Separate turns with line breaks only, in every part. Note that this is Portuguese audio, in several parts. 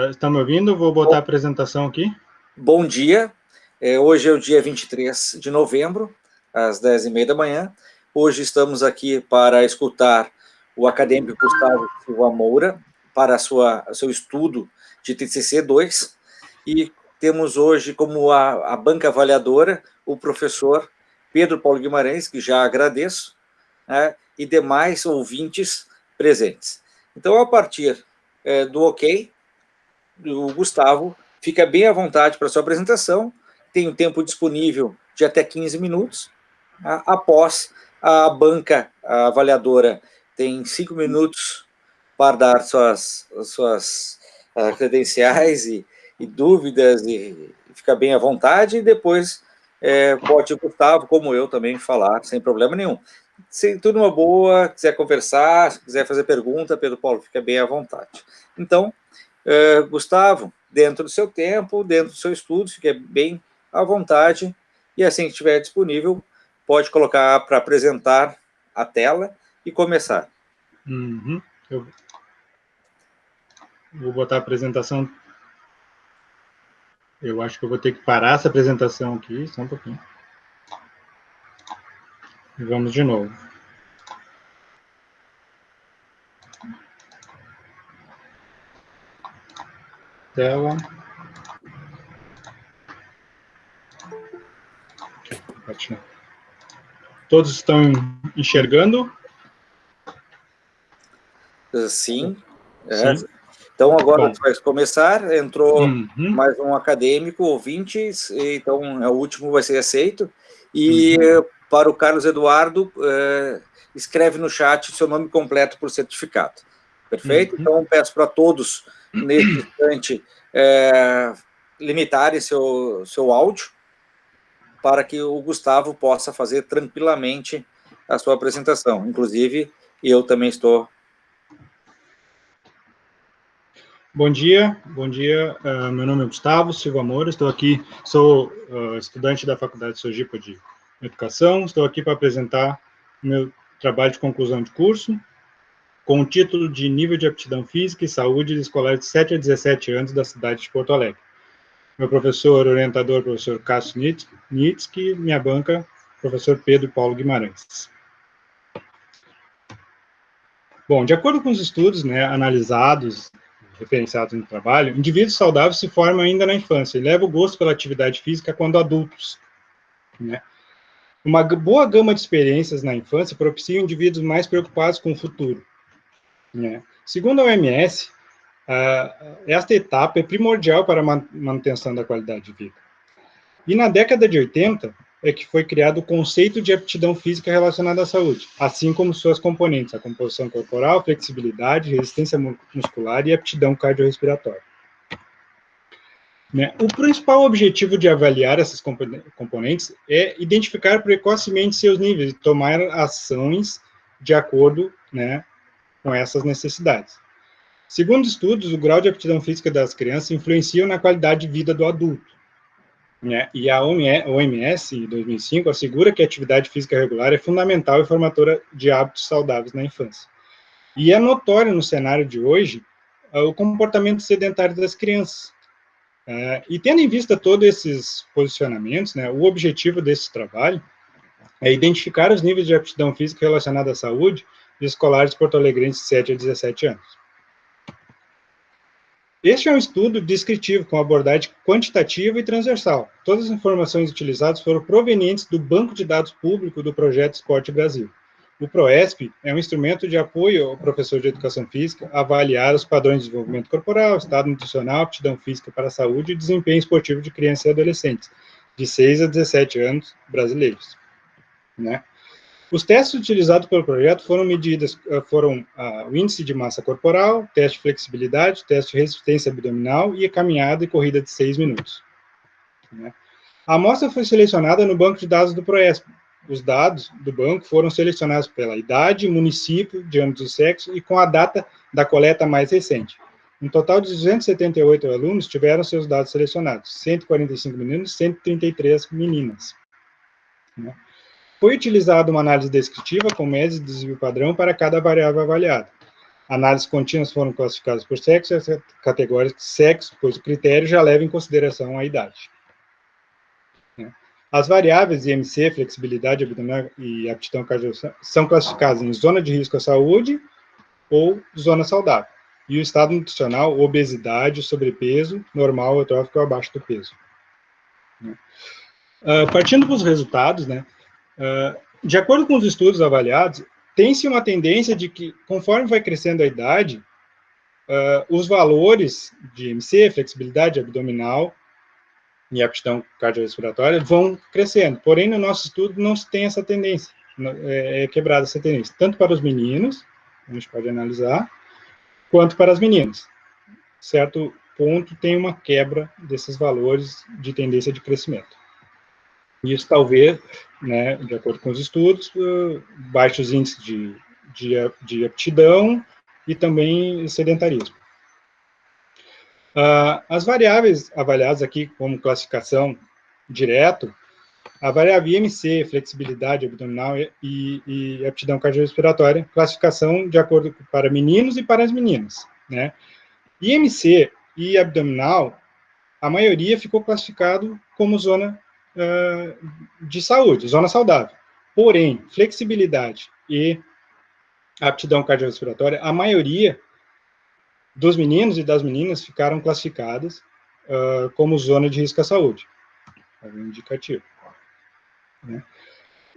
Está me ouvindo? Vou botar a apresentação aqui.
Bom dia. Hoje é o dia 23 de novembro, às 10h30 da manhã. Hoje estamos aqui para escutar o acadêmico Gustavo Silva Moura para seu estudo de TCC 2. E temos hoje como a banca avaliadora o professor Pedro Paulo Guimarães, que já agradeço, né, e demais ouvintes presentes. Então, a partir do OK, do Gustavo, fica bem à vontade para a sua apresentação, tem um tempo disponível de até 15 minutos. Após, a banca avaliadora tem 5 minutos para dar suas credenciais e dúvidas, e fica bem à vontade, e depois pode o Gustavo, como eu, também falar, sem problema nenhum. Se tudo uma boa, quiser conversar, se quiser fazer pergunta, Pedro Paulo, fica bem à vontade. Então, Gustavo, dentro do seu tempo, dentro do seu estudo, fique bem à vontade, e assim que estiver disponível, pode colocar para apresentar a tela e começar.
Eu vou botar a apresentação. Eu acho que eu vou ter que parar essa apresentação aqui, só um pouquinho. E vamos de novo. Tela. Todos estão enxergando?
Sim. Sim. Então, agora a gente vai começar. Entrou mais um acadêmico, ouvintes, então o último vai ser aceito. E para o Carlos Eduardo, escreve no chat seu nome completo por certificado. Perfeito? Então, peço para todos, nesse instante, limitarem seu áudio, para que o Gustavo possa fazer tranquilamente a sua apresentação. Inclusive, eu também estou.
Bom dia. Meu nome é Gustavo Silva Moura, estou aqui, sou estudante da Faculdade de Sojipa de Educação, estou aqui para apresentar o meu trabalho de conclusão de curso, com o título de Nível de Aptidão Física e Saúde de escolares de 7 a 17 anos da cidade de Porto Alegre. Meu professor orientador, professor Cássio Nitsky, minha banca, professor Pedro Paulo Guimarães. Bom, de acordo com os estudos, analisados, referenciados no trabalho, indivíduos saudáveis se formam ainda na infância e levam o gosto pela atividade física quando adultos. Uma boa gama de experiências na infância propicia indivíduos mais preocupados com o futuro. Segundo a OMS, esta etapa é primordial para a manutenção da qualidade de vida. E na década de 80 é que foi criado o conceito de aptidão física relacionada à saúde, assim como suas componentes, a composição corporal, flexibilidade, resistência muscular e aptidão cardiorrespiratória. O principal objetivo de avaliar essas componentes é identificar precocemente seus níveis e tomar ações de acordo com essas necessidades. Segundo estudos, o grau de aptidão física das crianças influencia na qualidade de vida do adulto. E a OMS, em 2005, assegura que a atividade física regular é fundamental e formadora de hábitos saudáveis na infância. E é notório no cenário de hoje o comportamento sedentário das crianças. E tendo em vista todos esses posicionamentos, o objetivo desse trabalho é identificar os níveis de aptidão física relacionada à saúde de escolares porto-alegrenses de 7 a 17 anos. Este é um estudo descritivo com abordagem quantitativa e transversal. Todas as informações utilizadas foram provenientes do Banco de Dados Público do Projeto Esporte Brasil. O PROESP é um instrumento de apoio ao professor de educação física a avaliar os padrões de desenvolvimento corporal, estado nutricional, aptidão física para a saúde e desempenho esportivo de crianças e adolescentes, de 6 a 17 anos brasileiros. Os testes utilizados pelo projeto foram o índice de massa corporal, teste de flexibilidade, teste de resistência abdominal e a caminhada e corrida de 6 minutos. A amostra foi selecionada no banco de dados do PROESP. Os dados do banco foram selecionados pela idade, município, diâmetro do sexo e com a data da coleta mais recente. Um total de 278 alunos tiveram seus dados selecionados, 145 meninos e 133 meninas. Foi utilizada uma análise descritiva com média de desvio padrão para cada variável avaliada. Análises contínuas foram classificadas por sexo, essa categoria de sexo, pois o critério já leva em consideração a idade. As variáveis IMC, flexibilidade abdominal e aptidão cardiovascular são classificadas em zona de risco à saúde ou zona saudável. E o estado nutricional, obesidade, sobrepeso, normal, eutrófico ou abaixo do peso. Partindo para os resultados, né, de acordo com os estudos avaliados, tem-se uma tendência de que, conforme vai crescendo a idade, os valores de IMC, flexibilidade abdominal e aptidão cardiorrespiratória vão crescendo. Porém, no nosso estudo não se tem essa tendência, é quebrada essa tendência, tanto para os meninos, a gente pode analisar, quanto para as meninas. Certo ponto tem uma quebra desses valores de tendência de crescimento. Isso talvez, né, de acordo com os estudos, baixos índices de aptidão e também sedentarismo. As variáveis avaliadas aqui como classificação direto, a variável IMC, flexibilidade abdominal e aptidão cardiorrespiratória, classificação de acordo para meninos e para as meninas, né? IMC e abdominal, a maioria ficou classificado como zona de saúde, zona saudável. Porém, flexibilidade e aptidão cardiorrespiratória, a maioria dos meninos e das meninas ficaram classificadas como zona de risco à saúde. É um indicativo. Né?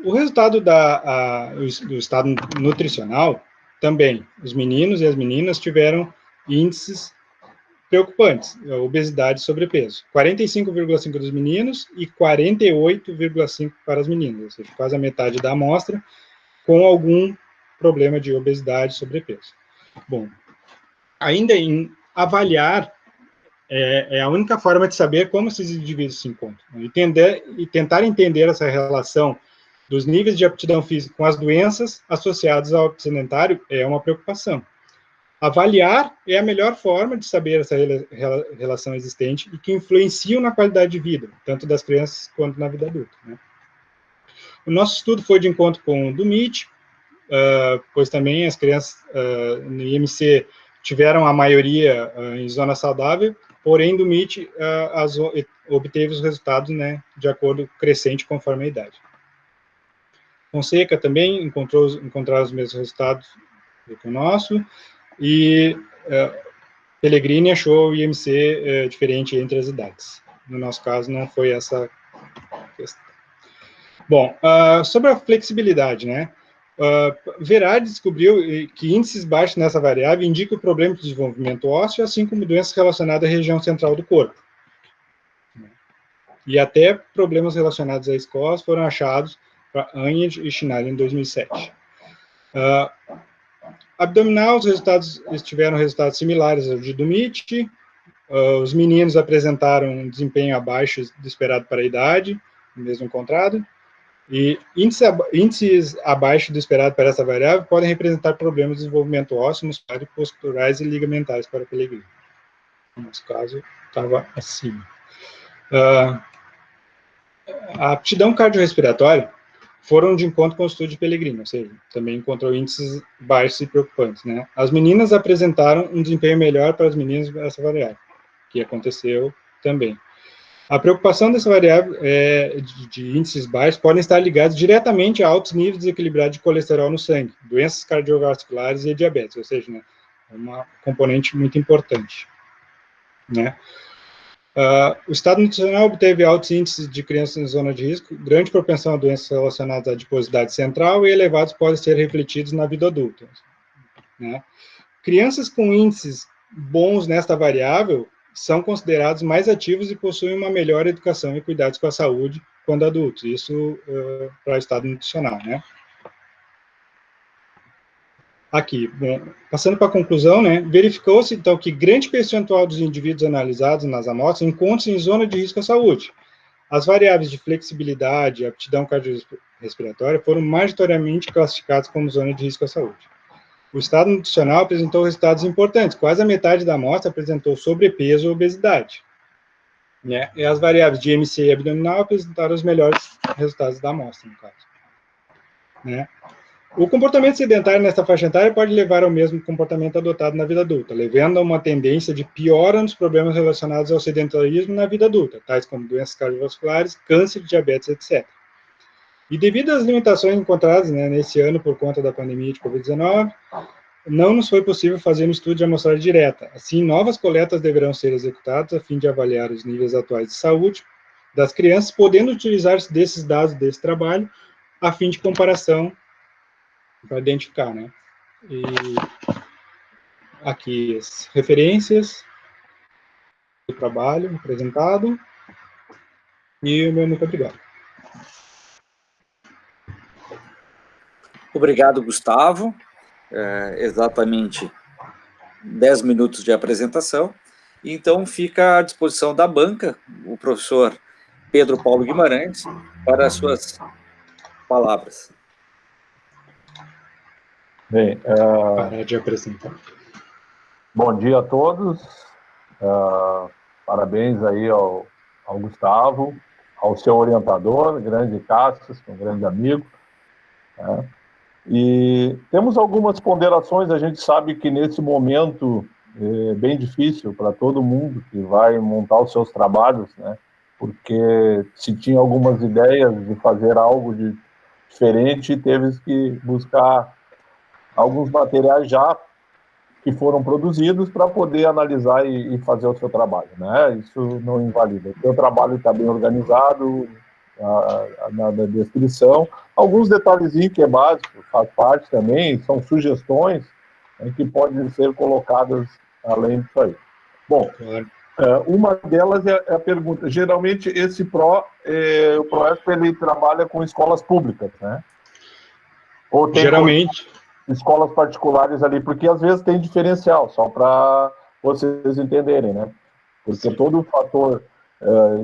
O resultado do estado nutricional, também, os meninos e as meninas tiveram índices preocupantes, obesidade e sobrepeso. 45,5% dos meninos e 48,5% para as meninas, ou seja, quase a metade da amostra, com algum problema de obesidade e sobrepeso. Bom, ainda em avaliar, é a única forma de saber como esses indivíduos se encontram. E tentar entender essa relação dos níveis de aptidão física com as doenças associadas ao hábito sedentário é uma preocupação. Avaliar é a melhor forma de saber essa relação existente e que influenciam na qualidade de vida, tanto das crianças quanto na vida adulta. Né? O nosso estudo foi de encontro com o do MIT, pois também as crianças no IMC tiveram a maioria em zona saudável, porém do MIT obteve os resultados, né, de acordo crescente conforme a idade. Fonseca também encontraram os mesmos resultados do que o nosso, e Pellegrini achou o IMC diferente entre as idades. No nosso caso, não foi essa questão. Bom, sobre a flexibilidade, né? Verade descobriu que índices baixos nessa variável indicam problema de desenvolvimento ósseo, assim como doenças relacionadas à região central do corpo. E até problemas relacionados à escola foram achados para Anhand e Schneider em 2007. Abdominal, os resultados tiveram resultados similares ao de do MIT. Os meninos apresentaram um desempenho abaixo do esperado para a idade, mesmo encontrado. E índices abaixo do esperado para essa variável podem representar problemas de desenvolvimento ósseo, muscular, posturais e ligamentares para Pellegrini. No nosso caso, estava acima. A aptidão cardiorrespiratória foram de encontro com o estudo de Pellegrini, ou seja, também encontrou índices baixos e preocupantes. Né? As meninas apresentaram um desempenho melhor para as meninas dessa variável, que aconteceu também. A preocupação dessa variável de índices baixos podem estar ligados diretamente a altos níveis desequilibrados de colesterol no sangue, doenças cardiovasculares e diabetes, ou seja, né, é uma componente muito importante. Né? O estado nutricional obteve altos índices de crianças em zona de risco, grande propensão a doenças relacionadas à adiposidade central e elevados podem ser refletidos na vida adulta. Né? Crianças com índices bons nesta variável são considerados mais ativos e possuem uma melhor educação e cuidados com a saúde quando adultos. Isso para o estado nutricional, né? Aqui, bom, passando para a conclusão, né? Verificou-se, então, que grande percentual dos indivíduos analisados nas amostras encontram-se em zona de risco à saúde. As variáveis de flexibilidade e aptidão cardiorrespiratória foram majoritariamente classificadas como zona de risco à saúde. O estado nutricional apresentou resultados importantes. Quase a metade da amostra apresentou sobrepeso ou obesidade. Né? E as variáveis de IMC e abdominal apresentaram os melhores resultados da amostra, no caso. Né? O comportamento sedentário nessa faixa etária pode levar ao mesmo comportamento adotado na vida adulta, levando a uma tendência de piora nos problemas relacionados ao sedentarismo na vida adulta, tais como doenças cardiovasculares, câncer, diabetes, etc. E devido às limitações encontradas, né, nesse ano por conta da pandemia de Covid-19, não nos foi possível fazer um estudo de amostragem direta. Assim, novas coletas deverão ser executadas a fim de avaliar os níveis atuais de saúde das crianças, podendo utilizar-se desses dados desse trabalho a fim de comparação para identificar, né? E aqui as referências do trabalho apresentado e o meu muito obrigado.
Obrigado, Gustavo. Exatamente 10 minutos de apresentação. Então, fica à disposição da banca o professor Pedro Paulo Guimarães para as suas palavras.
Bem,
Parar de apresentar.
Bom dia a todos. Parabéns aí ao Gustavo, ao seu orientador, grande Cássio, um grande amigo. Né? E temos algumas ponderações. A gente sabe que nesse momento é bem difícil para todo mundo que vai montar os seus trabalhos, né? Porque se tinha algumas ideias de fazer algo de diferente, teve que buscar alguns materiais já que foram produzidos para poder analisar e fazer o seu trabalho, né? Isso não invalida. O seu trabalho está bem organizado, na descrição. Alguns detalhezinhos que é básico, faz parte também, são sugestões, né, que podem ser colocadas além disso aí. Bom, uma delas é a pergunta. Geralmente, esse o PROESP, ele trabalha com escolas públicas, né? Ou tem
geralmente
escolas particulares ali, porque às vezes tem diferencial, só para vocês entenderem, né? Porque todo o fator,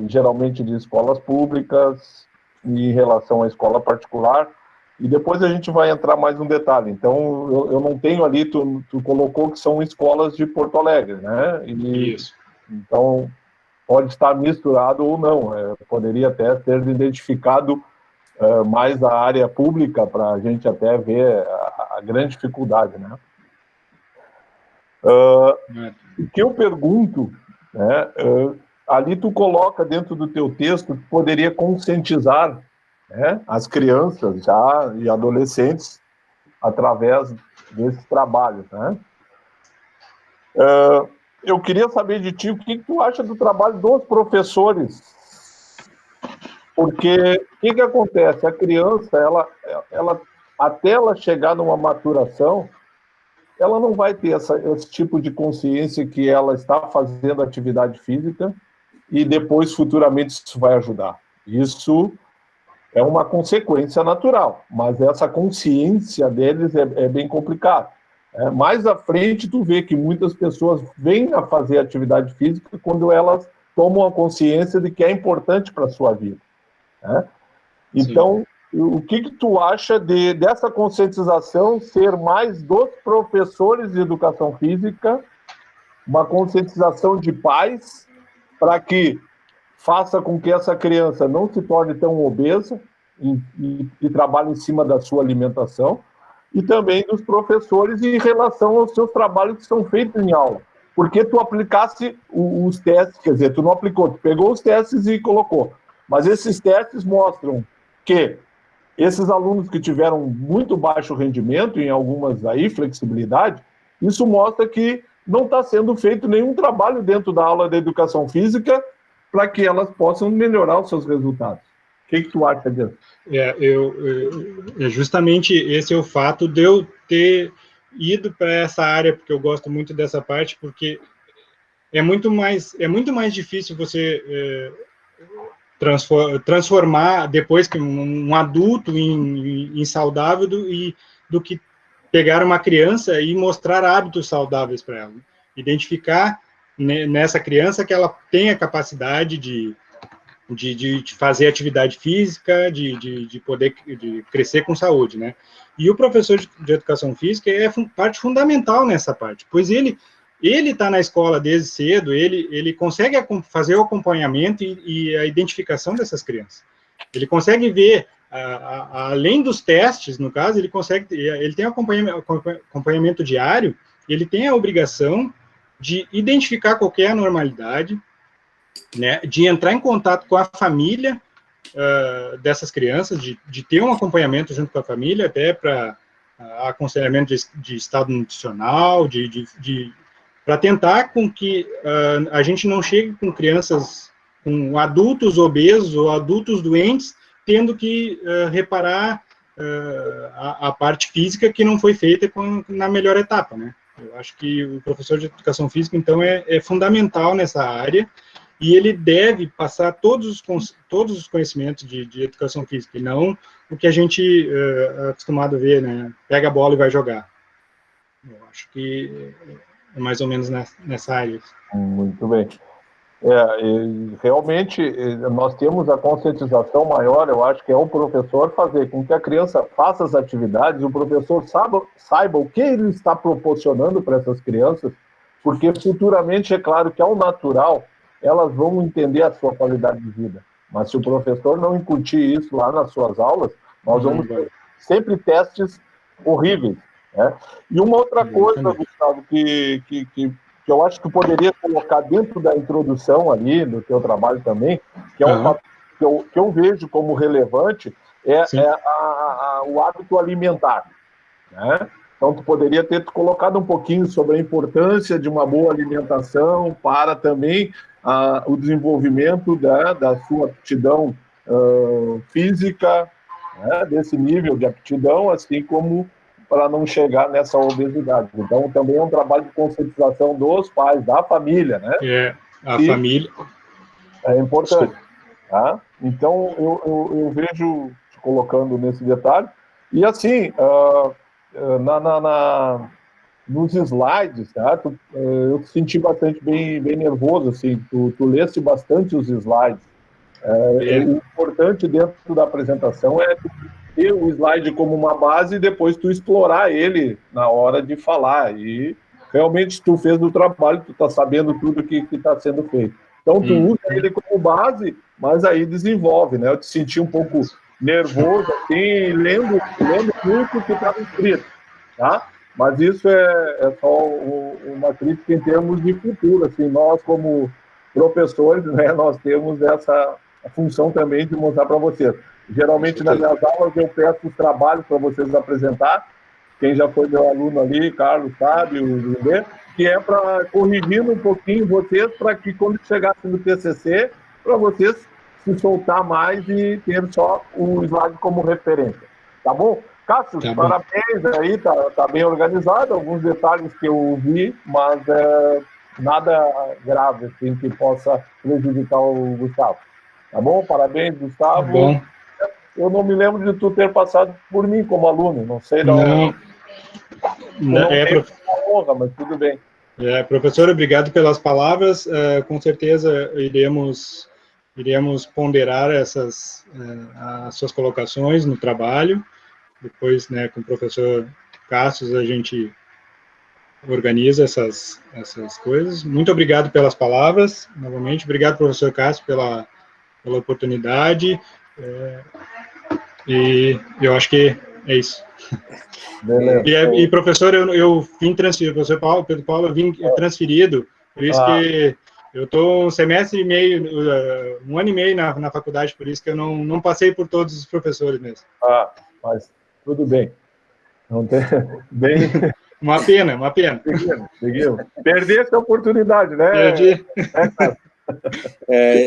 geralmente, de escolas públicas em relação à escola particular, e depois a gente vai entrar mais um detalhe. Então, eu não tenho ali, tu colocou que são escolas de Porto Alegre, né?
isso.
Então, pode estar misturado ou não, poderia até ter identificado mais a área pública, para a gente até ver a grande dificuldade, né? O que eu pergunto, né, ali tu coloca dentro do teu texto que poderia conscientizar, né, as crianças já e adolescentes através desses trabalhos, né? Eu queria saber de ti o que tu acha do trabalho dos professores. Porque o que acontece? A criança, ela até ela chegar numa maturação, ela não vai ter esse tipo de consciência que ela está fazendo atividade física e depois, futuramente, isso vai ajudar. Isso é uma consequência natural, mas essa consciência deles é bem complicada. Mais à frente, tu vê que muitas pessoas vêm a fazer atividade física quando elas tomam a consciência de que é importante para a sua vida. Então, o que tu acha dessa conscientização ser mais dos professores de educação física, uma conscientização de pais, para que faça com que essa criança não se torne tão obesa e trabalhe em cima da sua alimentação, e também dos professores em relação aos seus trabalhos que são feitos em aula? Porque tu aplicasse os testes, quer dizer, tu não aplicou, tu pegou os testes e colocou. Mas esses testes mostram que esses alunos que tiveram muito baixo rendimento, em algumas aí, flexibilidade, isso mostra que não está sendo feito nenhum trabalho dentro da aula de educação física para que elas possam melhorar os seus resultados. O que tu acha disso?
Justamente esse é o fato de eu ter ido para essa área, porque eu gosto muito dessa parte, porque é muito mais difícil você transformar depois que um adulto em saudável do que pegar uma criança e mostrar hábitos saudáveis para ela. Identificar nessa criança que ela tem a capacidade de fazer atividade física, de poder crescer com saúde, né? E o professor de educação física é parte fundamental nessa parte, pois ele está na escola desde cedo, ele consegue fazer o acompanhamento e a identificação dessas crianças. Ele consegue ver além dos testes, no caso, ele tem acompanhamento diário, ele tem a obrigação de identificar qualquer anormalidade, né, de entrar em contato com a família dessas crianças, de ter um acompanhamento junto com a família, até para aconselhamento de estado nutricional, para tentar com que a gente não chegue com crianças, com adultos obesos ou adultos doentes, tendo que reparar a parte física que não foi feita na melhor etapa, né? Eu acho que o professor de educação física, então, é fundamental nessa área, e ele deve passar todos os conhecimentos de educação física, e não o que a gente é acostumado a ver, né? Pega a bola e vai jogar. Eu acho que é mais ou menos nessa área.
Muito bem. Realmente, nós temos a conscientização maior, eu acho que é o professor fazer com que a criança faça as atividades, o professor saiba o que ele está proporcionando para essas crianças, porque futuramente, é claro que ao natural, elas vão entender a sua qualidade de vida. Mas se o professor não incutir isso lá nas suas aulas, nós vamos ter sempre testes horríveis, né? E uma outra coisa, Gustavo, que eu acho que poderia colocar dentro da introdução ali, do teu trabalho também, que é um fato que eu vejo como relevante, o hábito alimentar, né? Então, tu poderia ter colocado um pouquinho sobre a importância de uma boa alimentação para também o desenvolvimento da sua aptidão física, né, desse nível de aptidão, assim como para não chegar nessa obesidade. Então, também é um trabalho de conscientização dos pais, da família, né?
Família.
É importante. Tá? Então, eu vejo te colocando nesse detalhe. E, assim, nos slides, tá? Eu senti bastante bem nervoso, assim, tu leste bastante os slides. O importante dentro da apresentação é ter o slide como uma base e depois tu explorar ele na hora de falar. E realmente tu fez o trabalho, tu tá sabendo tudo que está sendo feito. Então tu usa ele como base, mas aí desenvolve, né? Eu te senti um pouco nervoso, assim, lendo muito o que estava escrito, tá? Mas isso é só uma crítica em termos de futuro, assim, nós como professores, né, nós temos essa função também de mostrar para vocês. Geralmente nas minhas aulas eu peço os trabalhos para vocês apresentar, quem já foi meu aluno ali, Carlos sabe, o Lê, que é para corrigindo um pouquinho vocês, para que quando chegasse no TCC, para vocês se soltar mais e ter só o slide como referência. Tá bom? Cássio, parabéns aí, tá bem organizado, alguns detalhes que eu vi, mas nada grave, assim, que possa prejudicar o Gustavo. Tá bom? Parabéns, Gustavo.
Tá bom.
Eu não me lembro de tu ter passado por mim como aluno, não sei
não
honra, mas tudo bem.
Professor, obrigado pelas palavras. Com certeza iremos ponderar as suas colocações no trabalho. Depois, né, com o professor Cássio, a gente organiza essas coisas. Muito obrigado pelas palavras, novamente. Obrigado, professor Cássio, pela oportunidade. E eu acho que é isso. E professor, eu vim transferido, professor Pedro Paulo, eu vim transferido, por isso que eu estou um semestre e meio, um ano e meio na faculdade, por isso que eu não passei por todos os professores mesmo.
Mas tudo bem. Não tem... bem...
Uma pena.
Seguimos. Perdi essa oportunidade, né?
Perdi.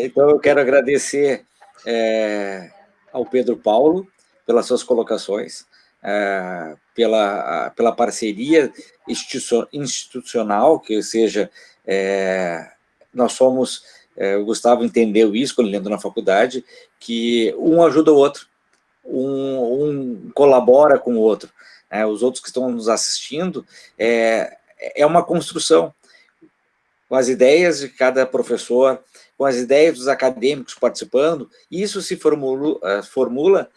Então, eu quero agradecer ao Pedro Paulo pelas suas colocações, pela parceria institucional, que seja, nós somos, o Gustavo entendeu isso quando ele entrou na faculdade, que um ajuda o outro, um colabora com o outro, os outros que estão nos assistindo, é uma construção, com as ideias de cada professor, com as ideias dos acadêmicos participando, isso se formula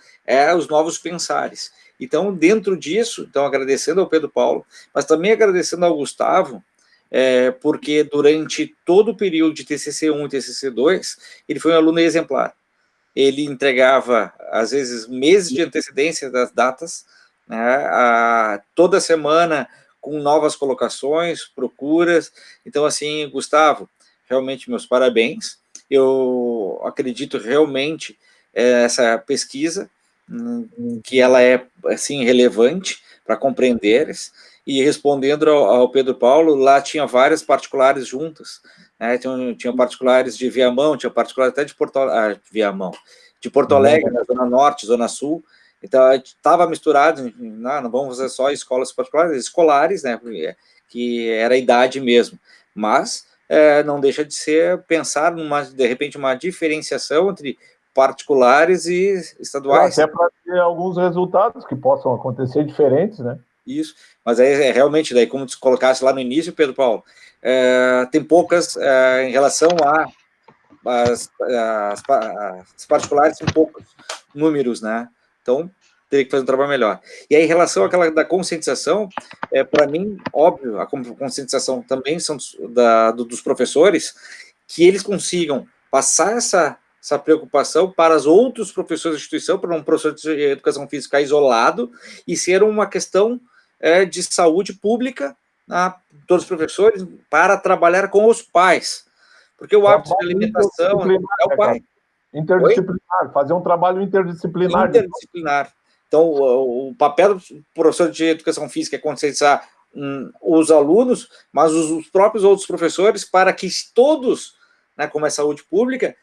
os novos pensares. Então, dentro disso, agradecendo ao Pedro Paulo, mas também agradecendo ao Gustavo, porque durante todo o período de TCC1 e TCC2, ele foi um aluno exemplar. ele entregava, às vezes, meses de antecedência das datas, né, toda semana com novas colocações, procuras. Então, assim, Gustavo, realmente meus parabéns. Eu acredito realmente essa pesquisa, que ela é, assim, relevante para compreenderes. E respondendo ao Pedro Paulo, lá tinha várias particulares juntas, né? Tinha particulares de Viamão, tinha particulares até de Viamão, de Porto Alegre, na Zona Norte, Zona Sul. Então, estava misturado, não vamos fazer só escolas particulares, escolares, né? Que era a idade mesmo. Mas não deixa de ser pensar, de repente, uma diferenciação entre particulares e estaduais.
Até para ter alguns resultados que possam acontecer diferentes, né?
Isso, mas aí realmente, daí, como tu colocasse lá no início, Pedro Paulo, tem poucas em relação as particulares, são poucos números, né? Então, teria que fazer um trabalho melhor. E aí, em relação àquela da conscientização, para mim, óbvio, a conscientização também são dos professores, que eles consigam passar essa preocupação para os outros professores da instituição, para um professor de educação física isolado, e ser uma questão de saúde pública, todos os professores, para trabalhar com os pais. Porque o hábito de alimentação é o pai.
Interdisciplinar, fazer um trabalho interdisciplinar.
Interdisciplinar. Então, o papel do professor de educação física é conscientizar os alunos, mas os próprios outros professores, para que todos, né, como é saúde pública,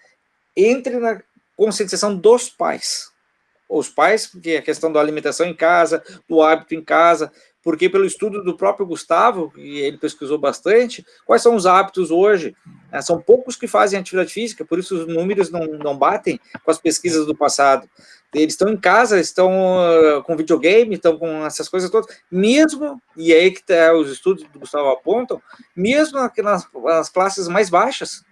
entrem na conscientização dos pais. Os pais, porque a questão da alimentação em casa, do hábito em casa, porque pelo estudo do próprio Gustavo, e ele pesquisou bastante, quais são os hábitos hoje? São poucos que fazem atividade física, por isso os números não batem com as pesquisas do passado. Eles estão em casa, estão com videogame, estão com essas coisas todas, mesmo, e aí que os estudos do Gustavo apontam, mesmo nas classes mais baixas,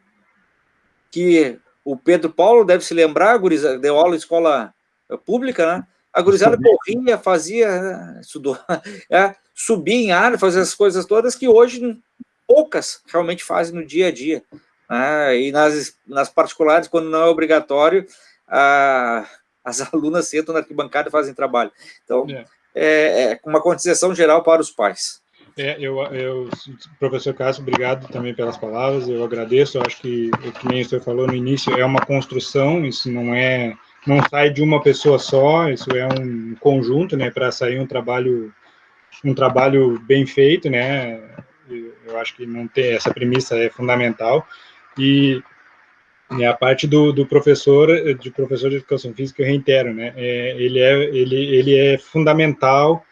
que o Pedro Paulo deve se lembrar, deu aula em escola pública, né? A gurizada corria, fazia, estudou, subia em árvore, fazia as coisas todas que hoje poucas realmente fazem no dia a dia. E nas particulares, quando não é obrigatório, as alunas sentam na arquibancada e fazem trabalho. Então, é uma conscientização geral para os pais.
Professor Cássio, obrigado também pelas palavras, eu agradeço. Eu acho que nem o senhor falou no início, é uma construção, isso não sai de uma pessoa só, isso é um conjunto, né, para sair um trabalho bem feito, né. Eu acho que não ter essa premissa é fundamental. E a parte do professor de educação física, eu reitero, né, ele é fundamental.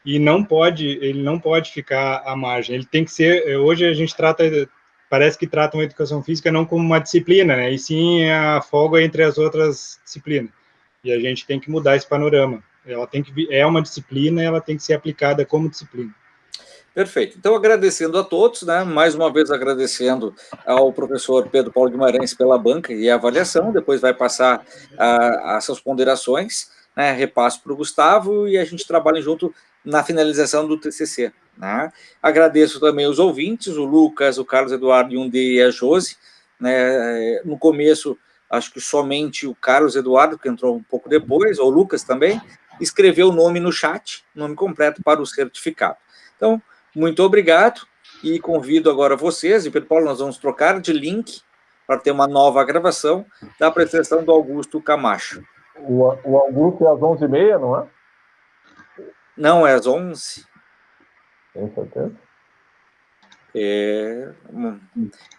E ele não pode ficar à margem. Ele tem que ser. Hoje a gente parece que trata uma educação física não como uma disciplina, né? E sim a folga entre as outras disciplinas. E a gente tem que mudar esse panorama. É uma disciplina, ela tem que ser aplicada como disciplina.
Perfeito. Então, agradecendo a todos, né? Mais uma vez agradecendo ao professor Pedro Paulo Guimarães pela banca e a avaliação, depois vai passar as suas ponderações, né? Repasso para o Gustavo e a gente trabalha junto na finalização do TCC. Né? Agradeço também os ouvintes, o Lucas, o Carlos Eduardo e a Josi. Né? No começo, acho que somente o Carlos Eduardo, que entrou um pouco depois, ou o Lucas também, escreveu o nome no chat, nome completo para o certificado. Então, muito obrigado e convido agora vocês, e Pedro Paulo, nós vamos trocar de link para ter uma nova gravação da apresentação do Augusto Camacho.
O Augusto é às 11h30, não é?
Não, é às 11h.
Tem certeza?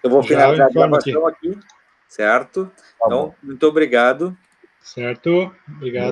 Eu vou finalizar a gravação aqui, certo? Então, muito obrigado.
Certo, obrigado.